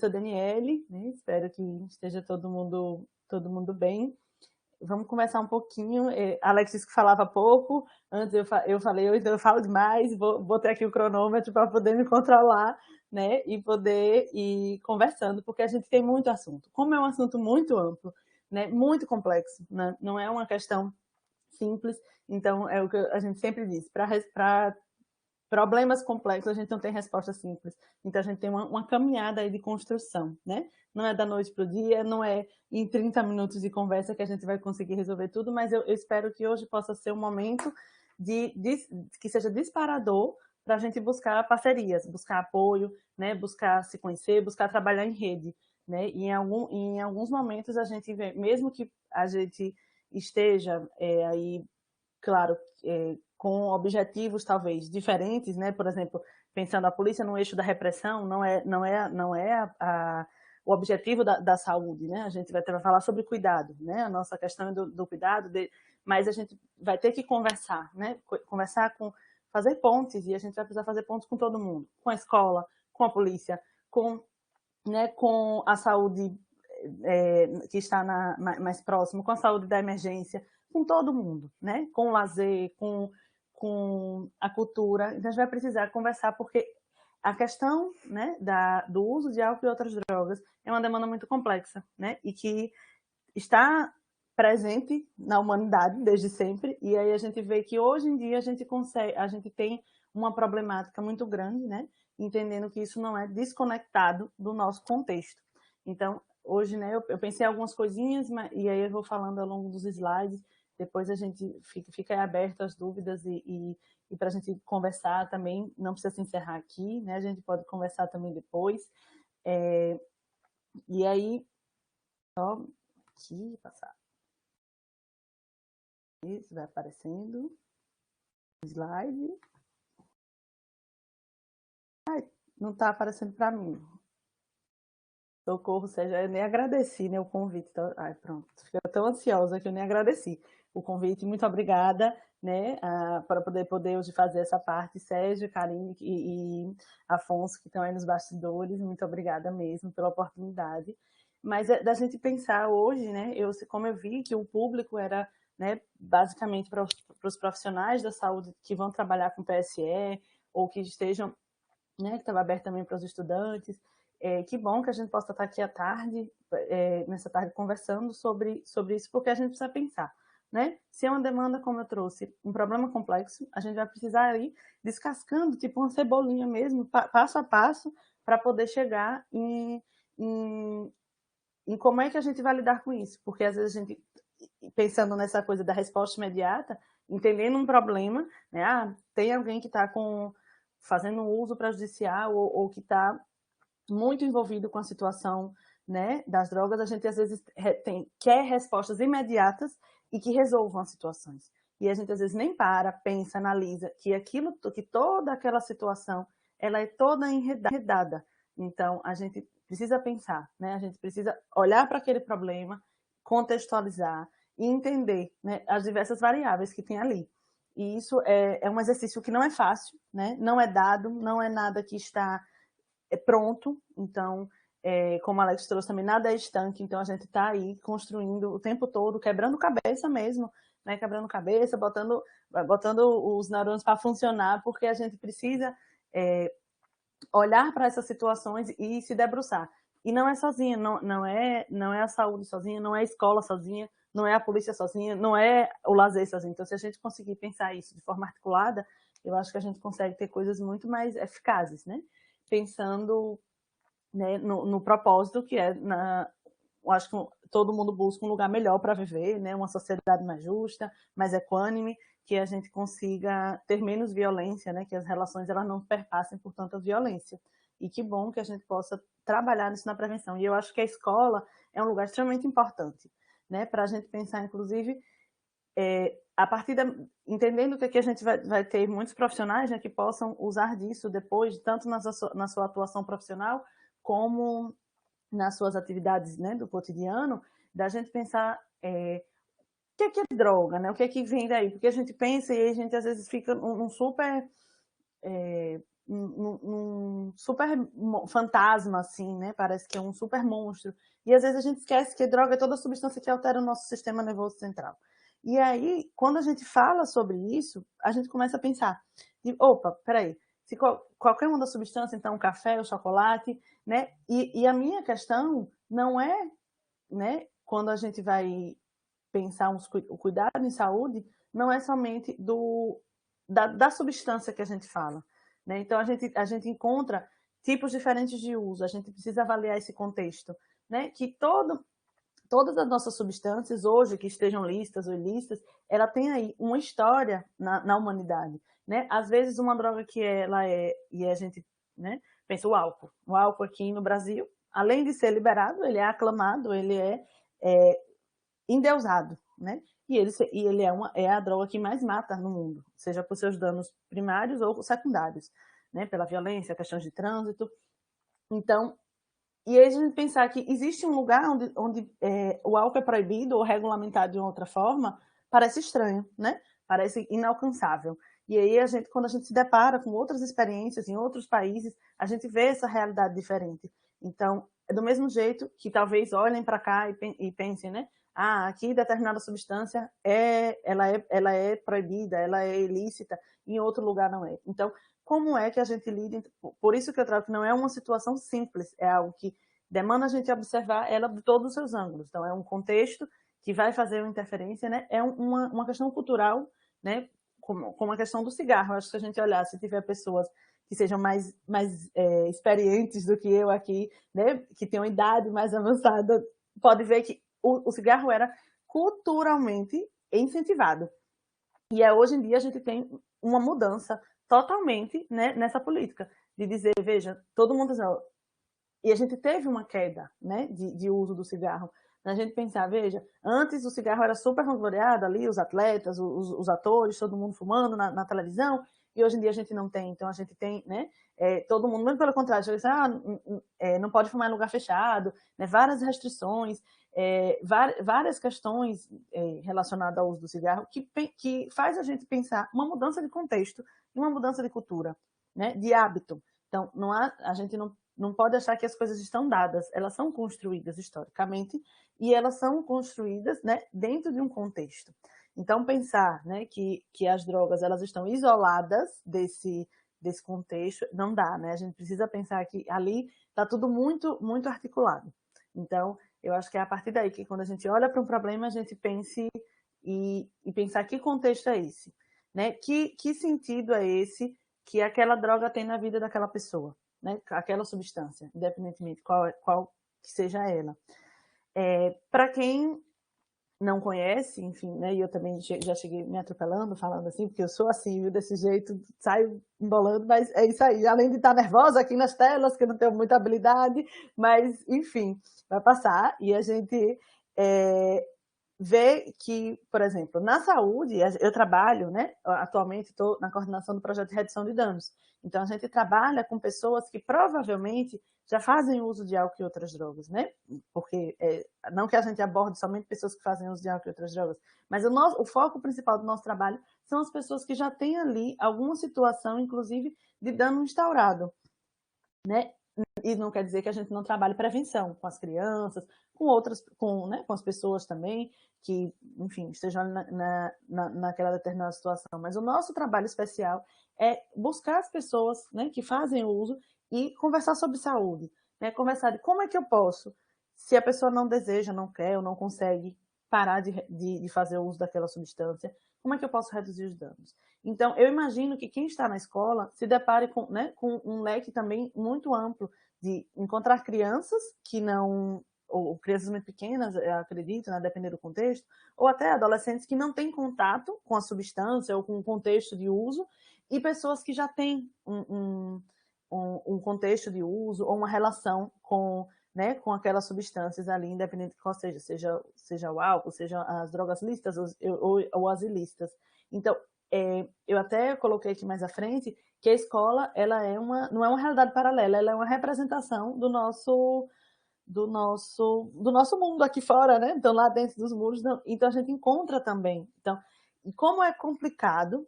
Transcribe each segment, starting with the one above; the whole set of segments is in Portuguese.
sou Daniele, né? Espero que esteja todo mundo bem. Vamos conversar um pouquinho. Alex disse que falava pouco, antes eu falei, então eu falo demais, vou ter aqui o cronômetro para poder me controlar, né? E poder ir conversando, porque a gente tem muito assunto. Como é um assunto muito amplo, né? Muito complexo, né? Não é uma questão simples, então é o que a gente sempre diz, para problemas complexos, a gente não tem resposta simples. Então, a gente tem uma caminhada aí de construção, né? Não é da noite para o dia, não é em 30 minutos de conversa que a gente vai conseguir resolver tudo, mas eu espero que hoje possa ser um momento que seja disparador para a gente buscar parcerias, buscar apoio, né? Buscar se conhecer, buscar trabalhar em rede, né? E em alguns momentos a gente vê, mesmo que a gente esteja aí, claro, com objetivos talvez diferentes, né? Por exemplo, pensando a polícia no eixo da repressão, não é o objetivo da saúde, né? A gente vai falar sobre cuidado, né? A nossa questão é do cuidado, mas a gente vai ter que conversar, né? Fazer pontes, e a gente vai precisar fazer pontes com todo mundo, com a escola, com a polícia, com a saúde que está mais próximo, com a saúde da emergência, com todo mundo, né? Com o lazer, com a cultura. Então, a gente vai precisar conversar, porque a questão, né, do uso de álcool e outras drogas é uma demanda muito complexa, né? E que está presente na humanidade desde sempre, e aí a gente vê que hoje em dia a gente tem uma problemática muito grande, né? Entendendo que isso não é desconectado do nosso contexto. Então, hoje, né, eu pensei em algumas coisinhas, e aí eu vou falando ao longo dos slides, depois a gente fica aberto às dúvidas e para a gente conversar também, não precisa se encerrar aqui, né? A gente pode conversar também depois. E aí, só aqui, passar. Isso vai aparecendo. Slide. Ai, não está aparecendo para mim. Socorro, seja, eu nem agradeci, né, o convite. Então, ai, pronto, fiquei tão ansiosa que eu nem agradeci o convite. Muito obrigada, né, para poder hoje fazer essa parte. Sérgio, Karine e Afonso, que estão aí nos bastidores, muito obrigada mesmo pela oportunidade. Mas da gente pensar hoje, né, como eu vi que o público era, né, basicamente para os profissionais da saúde que vão trabalhar com PSE ou que estejam, né, que estava aberto também para os estudantes. Que bom que a gente possa estar aqui à tarde, nessa tarde, conversando sobre isso, porque a gente precisa pensar, né? Se é uma demanda, como eu trouxe, um problema complexo, a gente vai precisar ir descascando, tipo uma cebolinha mesmo, passo a passo, para poder chegar em como é que a gente vai lidar com isso. Porque às vezes a gente, pensando nessa coisa da resposta imediata, entendendo um problema, né? Tem alguém que está fazendo um uso prejudicial ou que está muito envolvido com a situação, né, das drogas, a gente às vezes quer respostas imediatas e que resolvam as situações. E a gente às vezes nem pensa, analisa que toda aquela situação, ela é toda enredada. Então, a gente precisa pensar, né? A gente precisa olhar para aquele problema, contextualizar e entender, né, as diversas variáveis que tem ali. E isso é um exercício que não é fácil, né? Não é dado, não é nada que está pronto. Então, como a Alex trouxe também, nada é estanque. Então, a gente está aí construindo o tempo todo, quebrando cabeça mesmo, né? Quebrando cabeça, botando os neurônios para funcionar, porque a gente precisa olhar para essas situações e se debruçar. E não é sozinha, não é a saúde sozinha, não é a escola sozinha, não é a polícia sozinha, não é o lazer sozinho. Então, se a gente conseguir pensar isso de forma articulada, eu acho que a gente consegue ter coisas muito mais eficazes, né? Pensando, né, no propósito, que é, eu acho que todo mundo busca um lugar melhor para viver, né? Uma sociedade mais justa, mais equânime, que a gente consiga ter menos violência, né? Que as relações elas não perpassem por tanta violência. E que bom que a gente possa trabalhar nisso na prevenção. E eu acho que a escola é um lugar extremamente importante, né? Para a gente pensar, inclusive, a partir entendendo que aqui a gente vai ter muitos profissionais, né, que possam usar disso depois, tanto na sua atuação profissional, como nas suas atividades, né, do cotidiano, da gente pensar o que é droga, né? O que é que vem daí? Porque a gente pensa e a gente às vezes fica num super num super fantasma, assim, né? Parece que é um super monstro. E às vezes a gente esquece que droga é toda substância que altera o nosso sistema nervoso central. E aí, quando a gente fala sobre isso, a gente começa a pensar, opa, peraí, se qualquer uma das substâncias, então o café, o chocolate, né? E a minha questão não é, né, quando a gente vai pensar o cuidado em saúde, não é somente da substância que a gente fala. Né? Então, a gente encontra tipos diferentes de uso, a gente precisa avaliar esse contexto. Né? Que todas as nossas substâncias, hoje, que estejam listas ou ilícitas, ela tem aí uma história na humanidade. Né? Às vezes, uma droga que ela é, e a gente, né, pensa o álcool. O álcool aqui no Brasil, além de ser liberado, ele é aclamado, ele é endeusado, né? E ele é a droga que mais mata no mundo, seja por seus danos primários ou secundários, né? Pela violência, questões de trânsito. Então, e aí a gente pensar que existe um lugar onde o álcool é proibido ou regulamentado de uma outra forma, parece estranho, né? Parece inalcançável. E aí, quando a gente se depara com outras experiências em outros países, a gente vê essa realidade diferente. Então, é do mesmo jeito que talvez olhem para cá e pensem, né? Ah, aqui determinada substância ela é proibida, ela é ilícita, em outro lugar não é. Então, como é que a gente lida? Por isso que eu trago que não é uma situação simples, é algo que demanda a gente observar ela de todos os seus ângulos. Então, é um contexto que vai fazer uma interferência, né? É uma questão cultural, né? Como a questão do cigarro. Eu acho que se a gente olhar, se tiver pessoas que sejam mais experientes do que eu aqui, né? Que tenham idade mais avançada, pode ver que o cigarro era culturalmente incentivado. E hoje em dia a gente tem uma mudança totalmente, né, nessa política, de dizer, veja, todo mundo... E a gente teve uma queda, né, de uso do cigarro. A gente pensar, veja, antes o cigarro era super vangloriado ali, os atletas, os atores, todo mundo fumando na televisão, e hoje em dia a gente não tem. Então a gente tem, né, todo mundo, mesmo pelo contrário, diz, não pode fumar em lugar fechado, né, várias restrições, várias questões relacionadas ao uso do cigarro que faz a gente pensar uma mudança de contexto e uma mudança de cultura, né, de hábito. Então, a gente não pode achar que as coisas estão dadas, elas são construídas historicamente e elas são construídas, né, dentro de um contexto. Então, pensar, né, que as drogas elas estão isoladas desse contexto, não dá, né? A gente precisa pensar que ali está tudo muito, muito articulado. Então, eu acho que é a partir daí que quando a gente olha para um problema, a gente pense e pensar que contexto é esse, né? Que sentido é esse que aquela droga tem na vida daquela pessoa, né? Aquela substância, independentemente qual que seja ela. Para quem não conhece, enfim, né? E eu também já cheguei me atropelando, falando assim, porque eu sou assim, viu? Desse jeito, saio embolando, mas é isso aí. Além de estar nervosa aqui nas telas, que eu não tenho muita habilidade, mas, enfim, vai passar. E a gente vê que, por exemplo, na saúde, eu trabalho, né? Atualmente estou na coordenação do projeto de redução de danos. Então, a gente trabalha com pessoas que provavelmente já fazem uso de álcool e outras drogas, né? Porque não que a gente aborde somente pessoas que fazem uso de álcool e outras drogas, mas o foco principal do nosso trabalho são as pessoas que já têm ali alguma situação, inclusive, de dano instaurado, né? E não quer dizer que a gente não trabalhe prevenção com as crianças, com outras, né, com as pessoas também, que, enfim, estejam naquela determinada situação. Mas o nosso trabalho especial é buscar as pessoas, né, que fazem o uso e conversar sobre saúde. Né, conversar de como é que eu posso, se a pessoa não deseja, não quer ou não consegue parar de fazer o uso daquela substância, como é que eu posso reduzir os danos? Então, eu imagino que quem está na escola se depare com, né, com um leque também muito amplo de encontrar crianças que não, ou crianças muito pequenas, eu acredito, né, dependendo do contexto, ou até adolescentes que não têm contato com a substância ou com o contexto de uso, e pessoas que já têm um contexto de uso ou uma relação com, né, com aquelas substâncias ali, independente de qual seja o álcool, seja as drogas lícitas ou as ilícitas. Então, eu até coloquei aqui mais à frente que a escola ela não é uma realidade paralela, ela é uma representação do nosso mundo aqui fora, né? Então, lá dentro dos muros, então a gente encontra também. Então, como é complicado,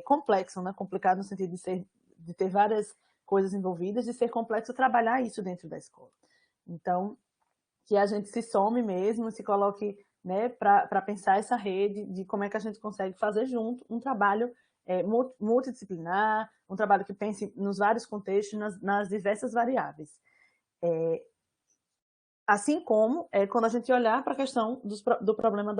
complexo, né? Complicado no sentido de ter várias coisas envolvidas, de ser complexo trabalhar isso dentro da escola. Então, que a gente se some mesmo, se coloque, né, para pensar essa rede de como é que a gente consegue fazer junto um trabalho multidisciplinar, um trabalho que pense nos vários contextos, nas diversas variáveis. Assim como quando a gente olhar para a questão do problema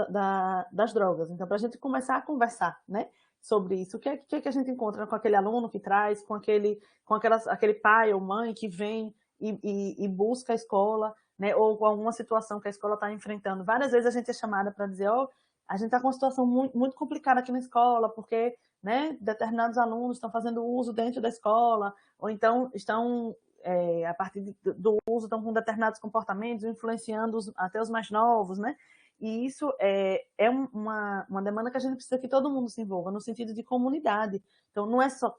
das drogas. Então, para a gente começar a conversar, né, sobre isso, o que é que a gente encontra com aquele aluno que traz, com aquele pai ou mãe que vem e busca a escola, né, ou com alguma situação que a escola está enfrentando. Várias vezes a gente é chamada para dizer, a gente está com uma situação muito, muito complicada aqui na escola, porque, né, determinados alunos estão fazendo uso dentro da escola, ou então estão a partir do uso, estão com determinados comportamentos, influenciando até os mais novos, né? E isso é uma demanda que a gente precisa que todo mundo se envolva, no sentido de comunidade. Então, não é só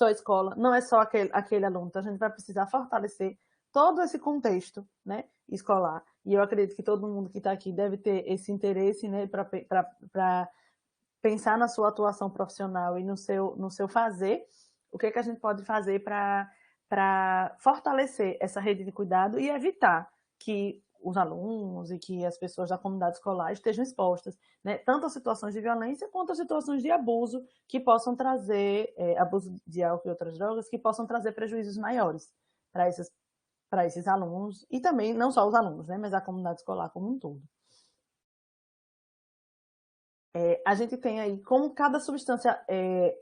a escola, não é só aquele aluno. Então, a gente vai precisar fortalecer todo esse contexto, né, escolar. E eu acredito que todo mundo que está aqui deve ter esse interesse, né, para pensar na sua atuação profissional e no seu fazer, o que a gente pode fazer para fortalecer essa rede de cuidado e evitar que os alunos e que as pessoas da comunidade escolar estejam expostas, né, tanto a situações de violência quanto a situações de abuso que possam trazer, abuso de álcool e outras drogas, que possam trazer prejuízos maiores para esses alunos e também, não só os alunos, né, mas a comunidade escolar como um todo. A gente tem aí como cada substância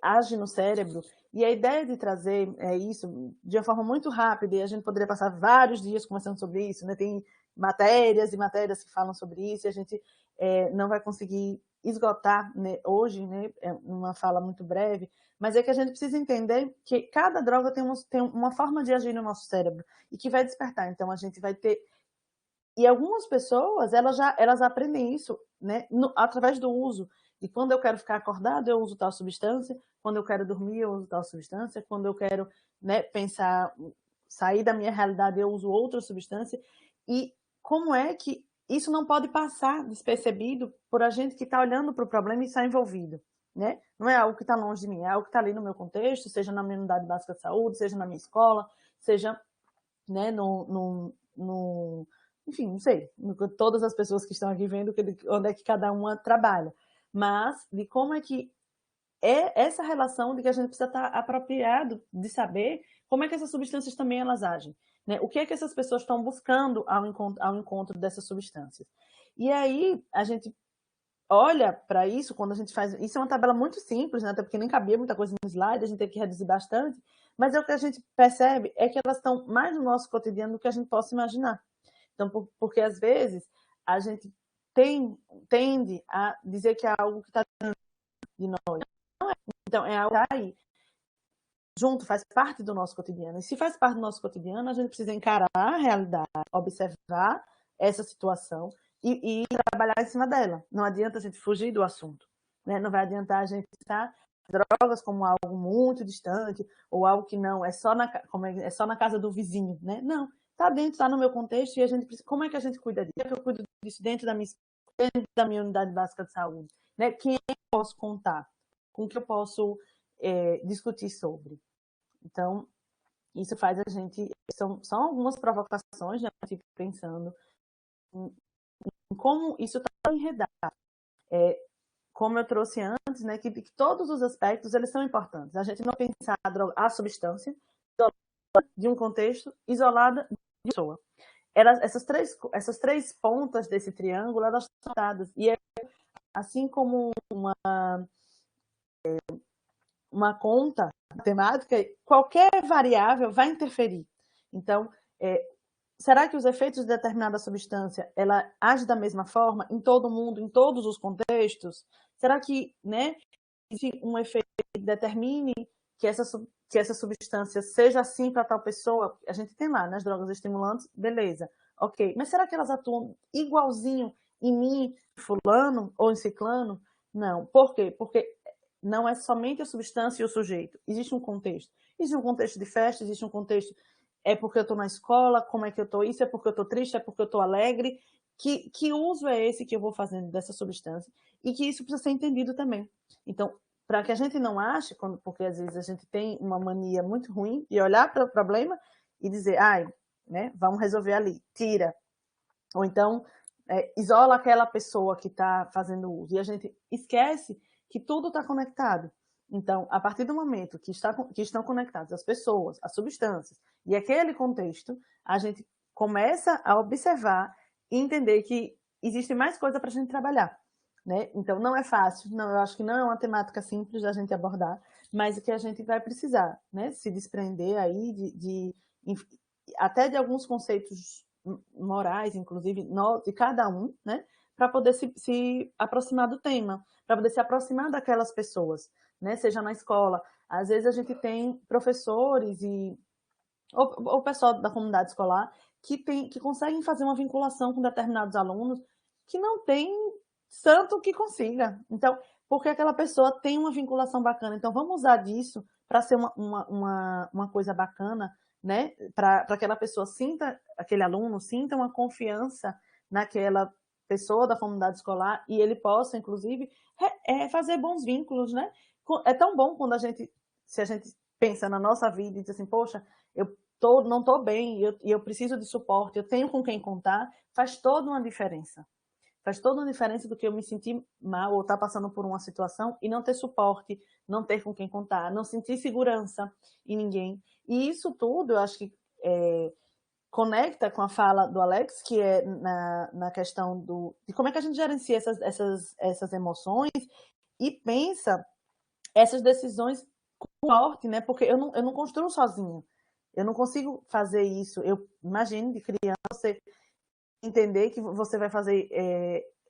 age no cérebro, e a ideia de trazer isso de uma forma muito rápida, e a gente poderia passar vários dias conversando sobre isso, né? Tem matérias e matérias que falam sobre isso, e a gente não vai conseguir esgotar, né, hoje, né, uma fala muito breve, mas é que a gente precisa entender que cada droga tem uma forma de agir no nosso cérebro, e que vai despertar. Então, a gente vai ter. E algumas pessoas, elas aprendem isso, né, através do uso. E quando eu quero ficar acordado, eu uso tal substância. Quando eu quero dormir, eu uso tal substância. Quando eu quero, né, pensar, sair da minha realidade, eu uso outra substância. E como é que isso não pode passar despercebido por a gente que está olhando para o problema e está envolvido, né? Não é algo que está longe de mim, é algo que está ali no meu contexto, seja na minha unidade básica de saúde, seja na minha escola, seja, né, enfim, não sei, todas as pessoas que estão aqui vendo onde é que cada uma trabalha, mas de como é que essa relação de que a gente precisa estar apropriado de saber como é que essas substâncias também elas agem, né? O que é que essas pessoas estão buscando ao encontro dessas substâncias. E aí a gente olha para isso quando a gente faz. Isso é uma tabela muito simples, né? Até porque nem cabia muita coisa no slide, a gente teve que reduzir bastante. Mas o que a gente percebe é que elas estão mais no nosso cotidiano do que a gente possa imaginar. Então, porque às vezes a gente tende a dizer que é algo que está de nós. Não é. Então, é algo que está aí. Junto, faz parte do nosso cotidiano. E se faz parte do nosso cotidiano, a gente precisa encarar a realidade, observar essa situação e trabalhar em cima dela. Não adianta a gente fugir do assunto, né? Não vai adiantar a gente estar drogas como algo muito distante ou algo que não é só é só na casa do vizinho, né? Não, está dentro, está no meu contexto e a gente precisa. Como é que a gente cuida disso? Como é que eu cuido disso dentro da minha unidade básica de saúde, né? Quem eu posso contar? Com que eu posso discutir sobre? Então, isso faz a gente. São algumas provocações, né? Eu fico pensando em como isso está enredado. Como eu trouxe antes, né, que todos os aspectos eles são importantes. A gente não pensar a substância isolada de um contexto, isolada de uma pessoa. Essas três pontas desse triângulo, elas são dadas. E é assim como uma conta matemática, qualquer variável vai interferir. Então, será que os efeitos de determinada substância ela age da mesma forma em todo mundo, em todos os contextos? Será que, né, existe um efeito que determine que essa substância seja assim para tal pessoa? A gente tem lá, nas drogas estimulantes, beleza, ok. Mas será que elas atuam igualzinho em mim, fulano ou em ciclano? Não. Por quê? Porque não é somente a substância e o sujeito. Existe um contexto. Existe um contexto de festa, existe um contexto. É porque eu estou na escola, como é que eu estou? Isso é porque eu estou triste, é porque eu estou alegre. Que uso é esse que eu vou fazendo dessa substância? E que isso precisa ser entendido também. Então, para que a gente não ache, porque às vezes a gente tem uma mania muito ruim de olhar para o problema e dizer, ai, né, vamos resolver ali, tira. Ou então, isola aquela pessoa que está fazendo uso. E a gente esquece que tudo está conectado. Então, a partir do momento que estão conectadas as pessoas, as substâncias e aquele contexto, a gente começa a observar e entender que existe mais coisa para a gente trabalhar. Né? Então, não é fácil, não, eu acho que não é uma temática simples da gente abordar, mas que a gente vai precisar, né? Se desprender aí até de alguns conceitos morais, inclusive, de cada um, né? Para poder se aproximar do tema, para poder se aproximar daquelas pessoas, né? Seja na escola. Às vezes a gente tem professores ou pessoal da comunidade escolar que conseguem fazer uma vinculação com determinados alunos que não tem santo que consiga. Então, porque aquela pessoa tem uma vinculação bacana. Então, vamos usar disso para ser uma coisa bacana, né? Para aquela pessoa sinta, aquele aluno sinta uma confiança naquela pessoa da comunidade escolar e ele possa, inclusive, fazer bons vínculos, né? É tão bom quando se a gente pensa na nossa vida e diz assim, poxa, eu não estou bem e eu preciso de suporte, eu tenho com quem contar, faz toda uma diferença. Faz toda uma diferença do que eu me sentir mal ou estar passando por uma situação e não ter suporte, não ter com quem contar, não sentir segurança em ninguém. E isso tudo, eu acho que conecta com a fala do Alex, que é na questão de como é que a gente gerencia essas emoções e pensa essas decisões com sorte, né? Porque eu não construo sozinha. Eu não consigo fazer isso. Eu imagino de criança você entender que você vai fazer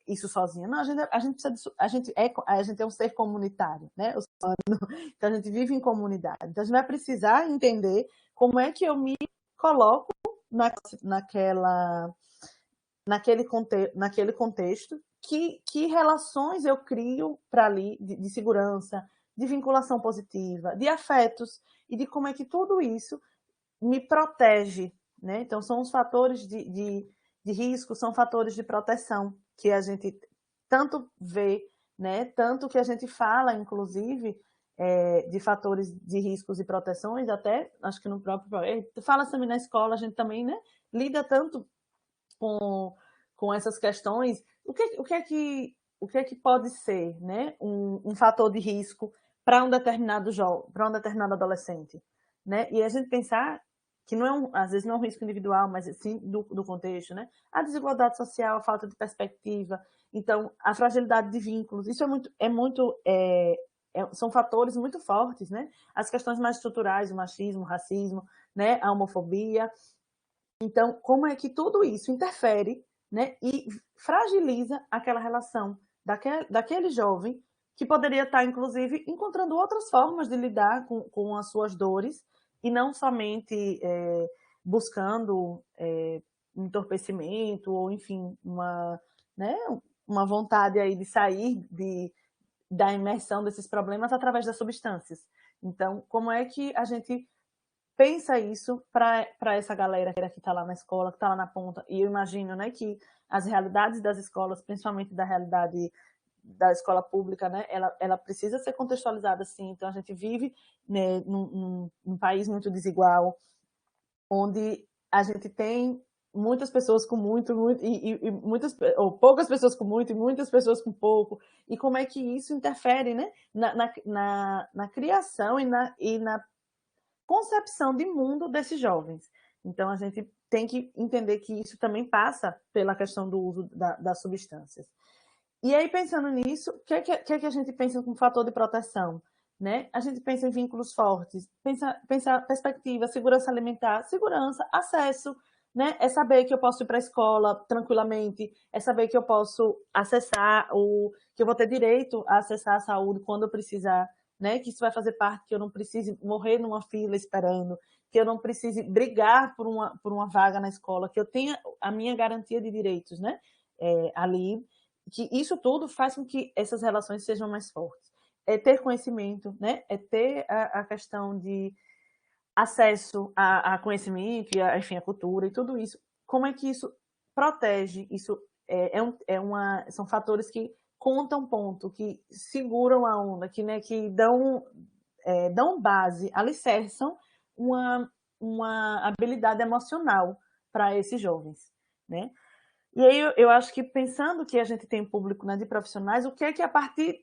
isso sozinha. Não, a gente precisa a gente é um ser comunitário, né? Então a gente vive em comunidade. Então a gente vai precisar entender como é que eu me coloco naquele contexto, que relações eu crio para ali de segurança, de vinculação positiva, de afetos, e de como é que tudo isso me protege, né? Então, são os fatores de risco, são fatores de proteção que a gente tanto vê, né? Tanto que a gente fala, inclusive, de fatores de riscos e proteções, até, acho que no próprio projeto, fala também na escola, a gente também, né? Lida tanto com essas questões. O que é que pode ser, né? Um fator de risco para um determinado jovem, para um determinado adolescente, né? E a gente pensar que não é às vezes não é um risco individual, mas sim do contexto, né? A desigualdade social, a falta de perspectiva, então a fragilidade de vínculos, isso são fatores muito fortes, né? As questões mais estruturais, o machismo, o racismo, né? A homofobia. Então, como é que tudo isso interfere, né? E fragiliza aquela relação daquele jovem que poderia estar, inclusive, encontrando outras formas de lidar com as suas dores e não somente buscando entorpecimento ou, enfim, né, uma vontade aí de sair da imersão desses problemas através das substâncias. Então, como é que a gente pensa isso para essa galera que está lá na escola, que está lá na ponta? E eu imagino, né, que as realidades das escolas, principalmente da realidade da escola pública, né, ela precisa ser contextualizada assim. Então a gente vive, né, num país muito desigual, onde a gente tem muitas pessoas com muito e muitas ou poucas pessoas com muito e muitas pessoas com pouco, e como é que isso interfere, né, na criação e na concepção de mundo desses jovens. Então a gente tem que entender que isso também passa pela questão do uso das substâncias. E aí, pensando nisso, o que é que a gente pensa como fator de proteção? Né? A gente pensa em vínculos fortes, pensa perspectiva, segurança alimentar, segurança, acesso, né? É saber que eu posso ir para a escola tranquilamente, é saber que eu posso acessar, que eu vou ter direito a acessar a saúde quando eu precisar, né? Que isso vai fazer parte, que eu não precise morrer numa fila esperando, que eu não precise brigar por uma vaga na escola, que eu tenha a minha garantia de direitos, né? Ali, que isso tudo faz com que essas relações sejam mais fortes. É ter conhecimento, né? É ter a questão de acesso a conhecimento, enfim, a cultura e tudo isso. Como é que isso protege? Isso são fatores que contam ponto, que seguram a onda, que, né, que dão base, alicerçam uma habilidade emocional para esses jovens, né? E aí eu acho que pensando que a gente tem público, né, de profissionais, o que é que a partir,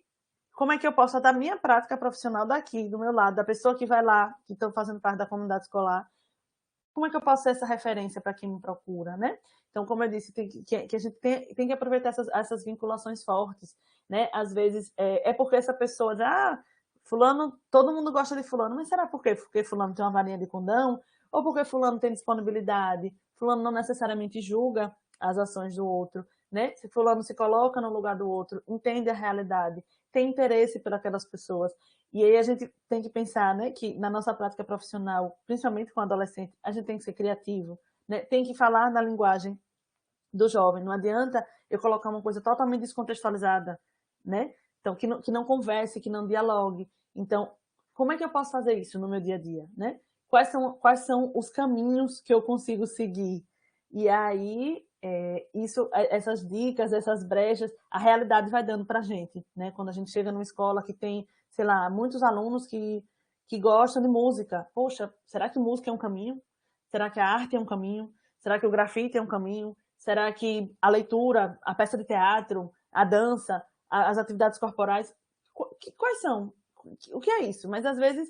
como é que eu posso dar minha prática profissional daqui, do meu lado, da pessoa que vai lá, que estão fazendo parte da comunidade escolar, como é que eu posso ser essa referência para quem me procura, né? Então, como eu disse, que a gente tem que aproveitar essas vinculações fortes, né? Às vezes, é porque essa pessoa diz, fulano, todo mundo gosta de fulano, mas será por quê? Porque fulano tem uma varinha de condão? Ou porque fulano tem disponibilidade? Fulano não necessariamente julga as ações do outro, né? Se fulano se coloca no lugar do outro, entende a realidade, tem interesse por aquelas pessoas. E aí a gente tem que pensar, né, que na nossa prática profissional, principalmente com adolescente, a gente tem que ser criativo, né? Tem que falar na linguagem do jovem. Não adianta eu colocar uma coisa totalmente descontextualizada, né? Então, que não converse, que não dialogue. Então, como é que eu posso fazer isso no meu dia a dia, né? Quais são os caminhos que eu consigo seguir? E aí, essas dicas, essas brechas, a realidade vai dando para a gente, né? Quando a gente chega numa escola que tem, sei lá, muitos alunos que gostam de música. Poxa, será que música é um caminho? Será que a arte é um caminho? Será que o grafite é um caminho? Será que a leitura, a peça de teatro, a dança, as atividades corporais, quais são? O que é isso? Mas às vezes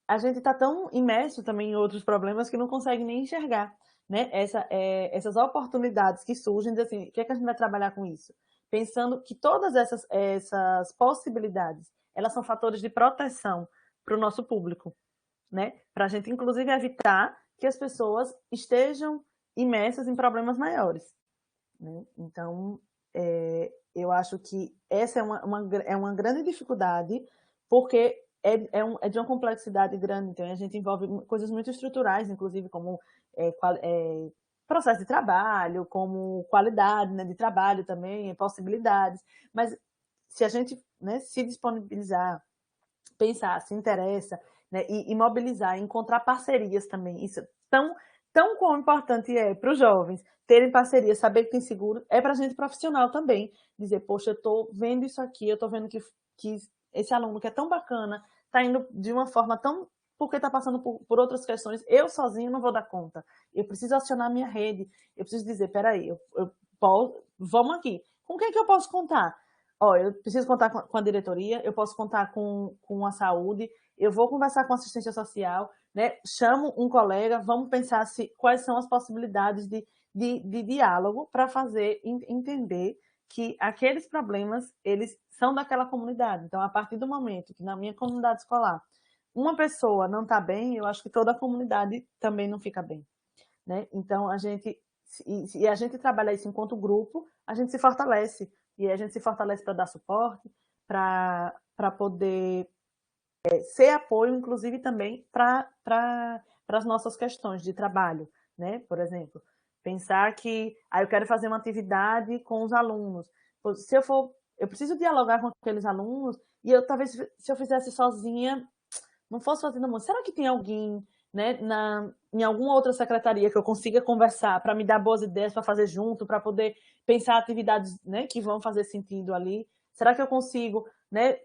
a gente está tão imerso também em outros problemas que não consegue nem enxergar, né? Essas oportunidades que surgem, de assim, o que é que a gente vai trabalhar com isso? Pensando que todas essas possibilidades, elas são fatores de proteção para o nosso público, né? Para a gente, inclusive, evitar que as pessoas estejam imersas em problemas maiores, né? Então, eu acho que essa é uma grande dificuldade, porque é de uma complexidade grande, então a gente envolve coisas muito estruturais, inclusive como processo de trabalho, como qualidade, né, de trabalho também, possibilidades, mas se a gente, né, se disponibilizar, pensar, se interessa, né, e mobilizar, encontrar parcerias também. Isso tão quão importante é para os jovens terem parceria, saber que tem seguro, é para a gente profissional também. Dizer, poxa, eu estou vendo isso aqui, eu estou vendo que esse aluno que é tão bacana está indo de uma forma tão... porque está passando por outras questões, eu sozinho não vou dar conta. Eu preciso acionar a minha rede, eu preciso dizer, peraí, vamos aqui. Com quem que eu posso contar? Eu preciso contar com a diretoria, eu posso contar com a saúde, eu vou conversar com a assistência social, né? Chamo um colega, vamos pensar quais são as possibilidades de diálogo para fazer entender que aqueles problemas, eles são daquela comunidade. Então, a partir do momento que na minha comunidade escolar uma pessoa não está bem, eu acho que toda a comunidade também não fica bem, né? Então, a gente trabalhar isso enquanto grupo, a gente se fortalece. E a gente se fortalece para dar suporte, para poder ser apoio, inclusive também para as nossas questões de trabalho, né? Por exemplo, pensar que eu quero fazer uma atividade com os alunos. Se eu preciso dialogar com aqueles alunos e eu talvez se eu fizesse sozinha não fosse fazendo muito. Será que tem alguém, né, em alguma outra secretaria que eu consiga conversar para me dar boas ideias para fazer junto, para poder pensar atividades, né, que vão fazer sentido ali? Será que eu consigo, né,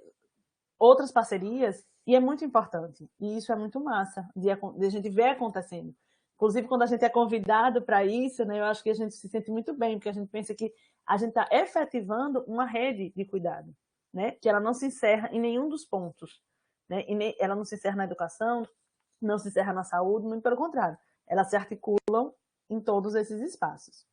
outras parcerias? E é muito importante. E isso é muito massa de a gente ver acontecendo. Inclusive, quando a gente é convidado para isso, né, eu acho que a gente se sente muito bem, porque a gente pensa que a gente está efetivando uma rede de cuidado, né, que ela não se encerra em nenhum dos pontos, né, ela não se encerra na educação, não se encerra na saúde, muito pelo contrário, elas se articulam em todos esses espaços.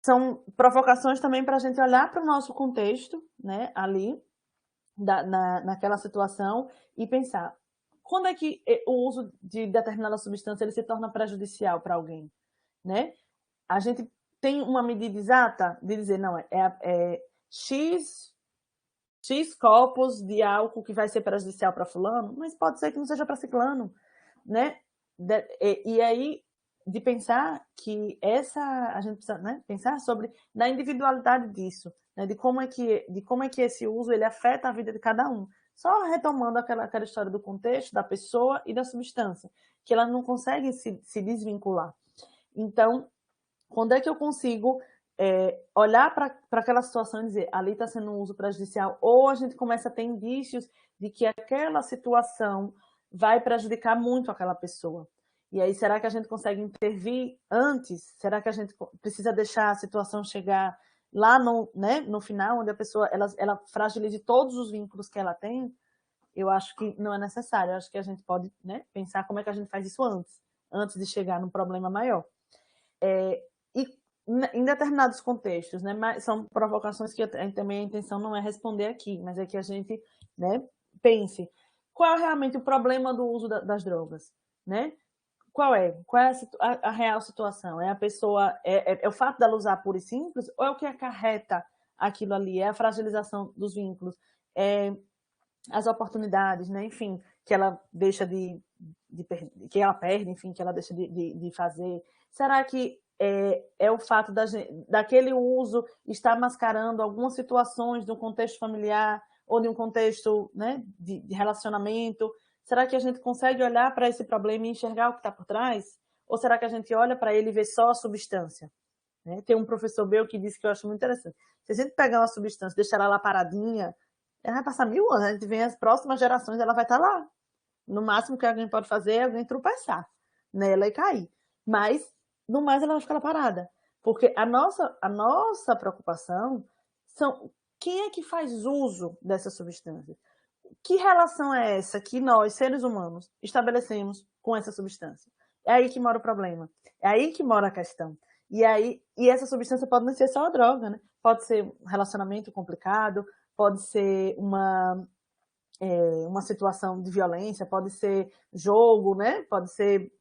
São provocações também para a gente olhar para o nosso contexto, né, ali, naquela situação, e pensar quando é que o uso de determinada substância ele se torna prejudicial para alguém, né? A gente tem uma medida exata de dizer, não, X copos de álcool que vai ser prejudicial para fulano, mas pode ser que não seja para ciclano, né? E aí, de pensar que a gente precisa, né, pensar sobre na individualidade disso, né, de como é que esse uso ele afeta a vida de cada um. Só retomando aquela história do contexto, da pessoa e da substância, que ela não consegue se desvincular. Então, quando é que eu consigo olhar para aquela situação e dizer, ali está sendo um uso prejudicial, ou a gente começa a ter indícios de que aquela situação vai prejudicar muito aquela pessoa. E aí, será que a gente consegue intervir antes? Será que a gente precisa deixar a situação chegar lá no final, onde a pessoa ela fragilize todos os vínculos que ela tem? Eu acho que não é necessário. Eu acho que a gente pode, né, pensar como é que a gente faz isso antes de chegar num problema maior. E em determinados contextos, né, mas são provocações que também a intenção não é responder aqui, mas é que a gente, né, pense qual é realmente o problema do uso das drogas, né? Qual é a real situação? É a pessoa, é o fato dela usar pura e simples, ou é o que acarreta aquilo ali? É a fragilização dos vínculos, é as oportunidades, né? Enfim, que ela deixa que ela perde, enfim, que ela deixa de fazer. Será que é o fato daquele uso estar mascarando algumas situações de um contexto familiar ou de um contexto, né, de relacionamento? Será que a gente consegue olhar para esse problema e enxergar o que está por trás? Ou será que a gente olha para ele e vê só a substância? Né? Tem um professor meu que disse que eu acho muito interessante. Se a gente pegar uma substância e deixar ela lá paradinha, ela vai passar 1000 anos. A gente vem as próximas gerações, ela vai estar lá. No máximo que alguém pode fazer é alguém tropeçar nela e cair. Mas, no mais, ela vai ficar lá parada. Porque a nossa preocupação são quem é que faz uso dessa substância? Que relação é essa que nós, seres humanos, estabelecemos com essa substância? É aí que mora o problema. É aí que mora a questão. E essa substância pode não ser só a droga, né? Pode ser um relacionamento complicado, pode ser uma situação de violência, pode ser jogo, né? Pode ser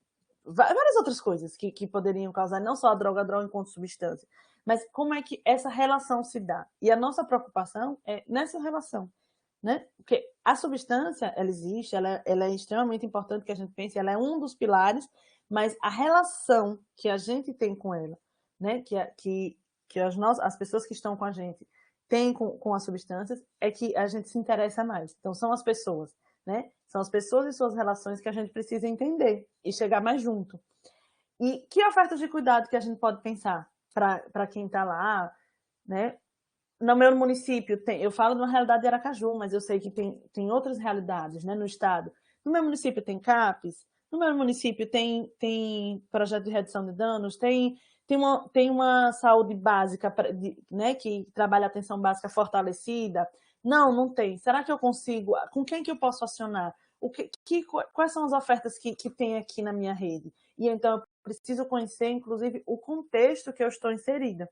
várias outras coisas que poderiam causar, não só a droga enquanto substância. Mas como é que essa relação se dá? E a nossa preocupação é nessa relação, né? Porque a substância, ela existe, ela é extremamente importante que a gente pense, ela é um dos pilares, mas a relação que a gente tem com ela, né? Que as pessoas que estão com a gente têm com as substâncias, é que a gente se interessa mais. Então, são as pessoas, né? São as pessoas e suas relações que a gente precisa entender e chegar mais junto. E que ofertas de cuidado que a gente pode pensar para quem está lá, né? No meu município, eu falo de uma realidade de Aracaju, mas eu sei que tem outras realidades, né, no estado. No meu município tem CAPES, no meu município tem projeto de redução de danos, tem uma saúde básica, né, que trabalha a atenção básica fortalecida. Não tem. Será que eu consigo? Com quem que eu posso acionar? Quais são as ofertas que tem aqui na minha rede? E então eu preciso conhecer, inclusive, o contexto que eu estou inserida,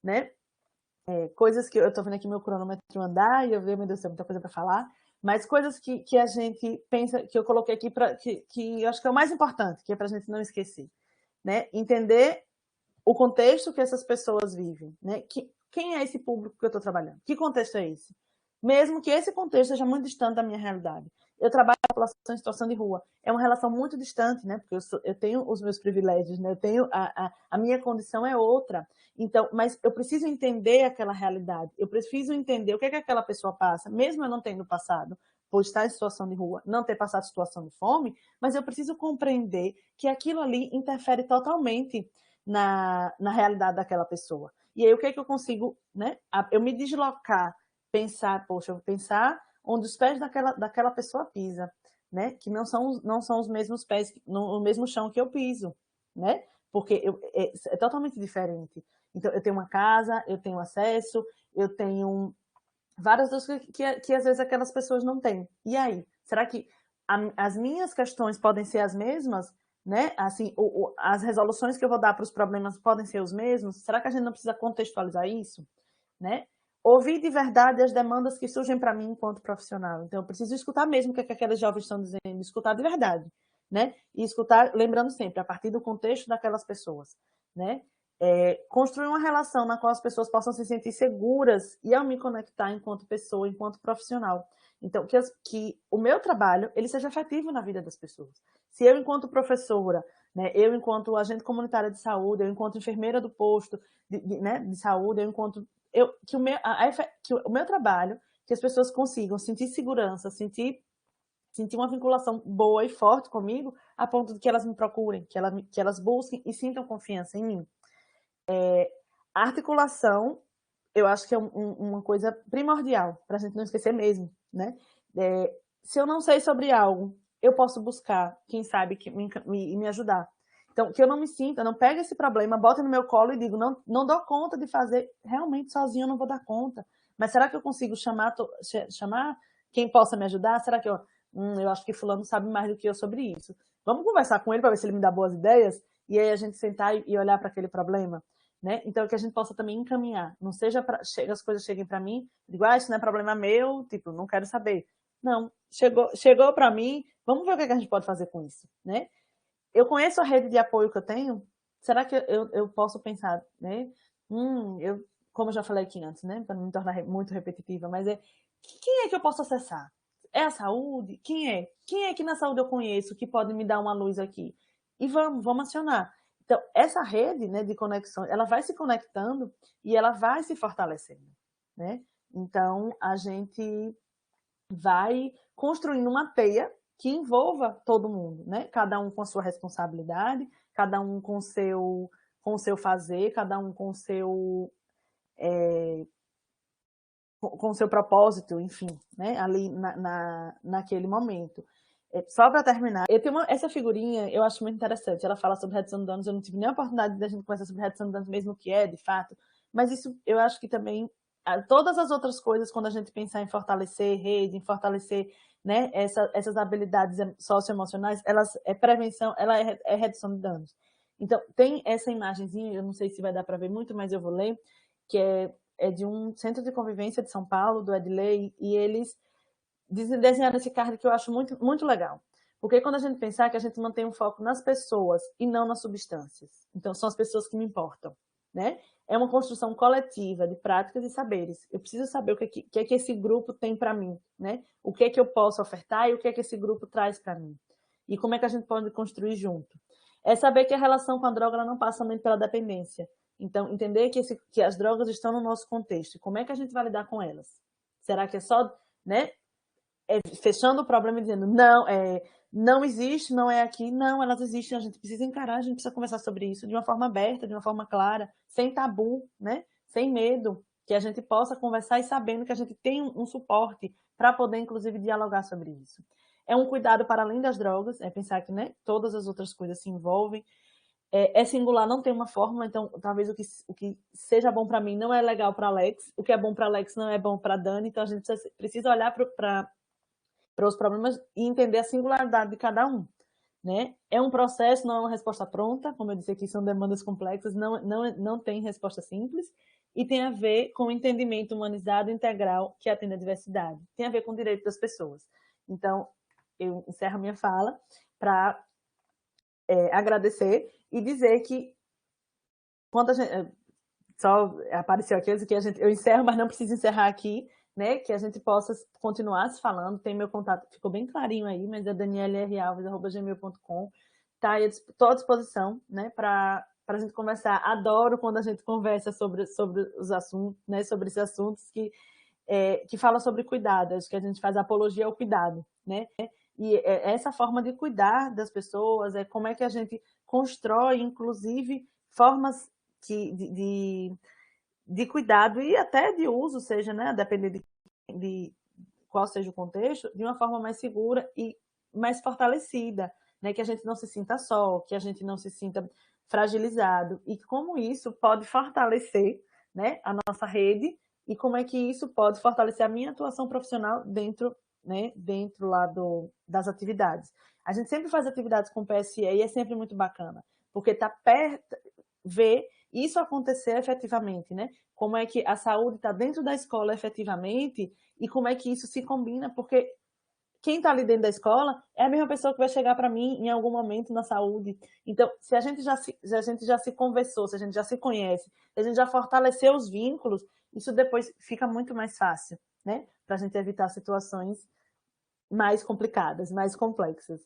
né? Coisas que eu estou vendo aqui meu cronômetro andar e eu vejo, meu Deus, tem muita coisa para falar, mas coisas que a gente pensa, que eu coloquei aqui, que eu acho que é o mais importante, que é para a gente não esquecer. Né? Entender o contexto que essas pessoas vivem. Né? Quem é esse público que eu estou trabalhando? Que contexto é esse? Mesmo que esse contexto seja muito distante da minha realidade. Eu trabalho com a população em situação de rua. É uma relação muito distante, né? Porque eu tenho os meus privilégios, né? Eu tenho a minha condição é outra. Então, mas eu preciso entender aquela realidade. Eu preciso entender o que é que aquela pessoa passa, mesmo eu não tendo passado por estar em situação de rua, não ter passado situação de fome, mas eu preciso compreender que aquilo ali interfere totalmente na realidade daquela pessoa. E aí, o que é que eu consigo, né? Eu me deslocar, pensar, poxa, eu vou pensar onde os pés daquela pessoa pisa, né? Que não são os mesmos pés, no mesmo chão que eu piso, né? Porque é totalmente diferente. Então, eu tenho uma casa, eu tenho acesso, eu tenho várias coisas que às vezes aquelas pessoas não têm. E aí? Será que as minhas questões podem ser as mesmas? Né? Assim, as resoluções que eu vou dar para os problemas podem ser os mesmos? Será que a gente não precisa contextualizar isso? Né? Ouvir de verdade as demandas que surgem para mim enquanto profissional. Então, eu preciso escutar mesmo o que aqueles jovens estão dizendo, escutar de verdade. Né? E escutar, lembrando sempre, a partir do contexto daquelas pessoas. Né? Construir uma relação na qual as pessoas possam se sentir seguras e ao me conectar enquanto pessoa, enquanto profissional. Então, que o meu trabalho ele seja efetivo na vida das pessoas. Se eu, enquanto professora, né, eu, enquanto agente comunitária de saúde, eu, enquanto enfermeira do posto né, de saúde, eu, enquanto. Que o meu trabalho, que as pessoas consigam sentir segurança, sentir uma vinculação boa e forte comigo, a ponto de que elas me procurem, que elas busquem e sintam confiança em mim. A articulação, eu acho que é uma coisa primordial, para a gente não esquecer mesmo, né? Se eu não sei sobre algo, eu posso buscar, quem sabe, que me ajudar. Então, que eu não me sinta, não pegue esse problema, bote no meu colo e digo, não dou conta de fazer, realmente sozinho eu não vou dar conta. Mas será que eu consigo chamar quem possa me ajudar? Será que eu acho que fulano sabe mais do que eu sobre isso. Vamos conversar com ele para ver se ele me dá boas ideias e aí a gente sentar e olhar para aquele problema, né? Então, que a gente possa também encaminhar. Não seja as coisas cheguem para mim, digo, isso não é problema meu, tipo, não quero saber. Não, chegou para mim, vamos ver o que a gente pode fazer com isso, né? Eu conheço a rede de apoio que eu tenho, será que eu posso pensar, né? Como eu já falei aqui antes, né? Para não me tornar muito repetitiva, mas quem é que eu posso acessar? É a saúde? Quem é? Quem é que na saúde eu conheço que pode me dar uma luz aqui? E vamos acionar. Então, essa rede, né, de conexão, ela vai se conectando e ela vai se fortalecendo, né? Então, a gente vai construindo uma teia que envolva todo mundo, né? Cada um com a sua responsabilidade, cada um com o seu fazer, cada um com o seu propósito, enfim, né? Ali naquele momento. Só para terminar, eu tenho essa figurinha, eu acho muito interessante. Ela fala sobre redução de danos, eu não tive nem a oportunidade de a gente conversar sobre redução de danos, mesmo que de fato, mas isso eu acho que também todas as outras coisas, quando a gente pensar em fortalecer rede, em fortalecer, né, essas habilidades socioemocionais, elas prevenção, ela é redução de danos. Então, tem essa imagenzinha, eu não sei se vai dar para ver muito, mas eu vou ler, que é de um centro de convivência de São Paulo, do Edley, e eles desenharam esse card que eu acho muito, muito legal. Porque quando a gente pensar que a gente mantém um foco nas pessoas e não nas substâncias. Então, são as pessoas que me importam, né? É uma construção coletiva de práticas e saberes. Eu preciso saber o que é que esse grupo tem para mim, né? O que é que eu posso ofertar e o que é que esse grupo traz para mim. E como é que a gente pode construir junto. É saber que a relação com a droga ela não passa somente pela dependência. Então, entender que as drogas estão no nosso contexto. E como é que a gente vai lidar com elas? Será que é só, né, fechando o problema e dizendo não existe, não é aqui, não, elas existem, a gente precisa encarar, a gente precisa conversar sobre isso de uma forma aberta, de uma forma clara, sem tabu, né? Sem medo, que a gente possa conversar e sabendo que a gente tem um suporte para poder, inclusive, dialogar sobre isso. É um cuidado para além das drogas, é pensar que, né, todas as outras coisas se envolvem. É singular, não tem uma fórmula, então talvez o que seja bom para mim não é legal para Alex, o que é bom para Alex não é bom para Dani, então a gente precisa olhar para os problemas e entender a singularidade de cada um. Né? É um processo, não é uma resposta pronta, como eu disse aqui, são demandas complexas, não tem resposta simples, e tem a ver com o entendimento humanizado integral que atende à diversidade. Tem a ver com o direito das pessoas. Então, eu encerro minha fala para agradecer e dizer que quando a gente, só apareceu aqui, que eu encerro, mas não preciso encerrar aqui, né? Que a gente possa continuar se falando. Tem meu contato, ficou bem clarinho aí, mas é danielralves@gmail.com. Tá, estou à disposição, né? Para a gente conversar. Adoro quando a gente conversa sobre os assuntos, né? Sobre esses assuntos que fala sobre cuidado. Acho que a gente faz apologia ao cuidado, né? E essa forma de cuidar das pessoas, como é que a gente constrói, inclusive, formas de cuidado e até de uso, seja, né, dependendo de qual seja o contexto, de uma forma mais segura e mais fortalecida, né, que a gente não se sinta só, que a gente não se sinta fragilizado e como isso pode fortalecer, né, a nossa rede e como é que isso pode fortalecer a minha atuação profissional dentro, né, dentro lá das atividades. A gente sempre faz atividades com o PSE e é sempre muito bacana, porque está perto, ver isso acontecer efetivamente, né? Como é que a saúde está dentro da escola efetivamente e como é que isso se combina, porque quem está ali dentro da escola é a mesma pessoa que vai chegar para mim em algum momento na saúde. Então, se a gente já se conversou, se a gente já se conhece, se a gente já fortaleceu os vínculos, isso depois fica muito mais fácil, né? Para a gente evitar situações mais complicadas, mais complexas.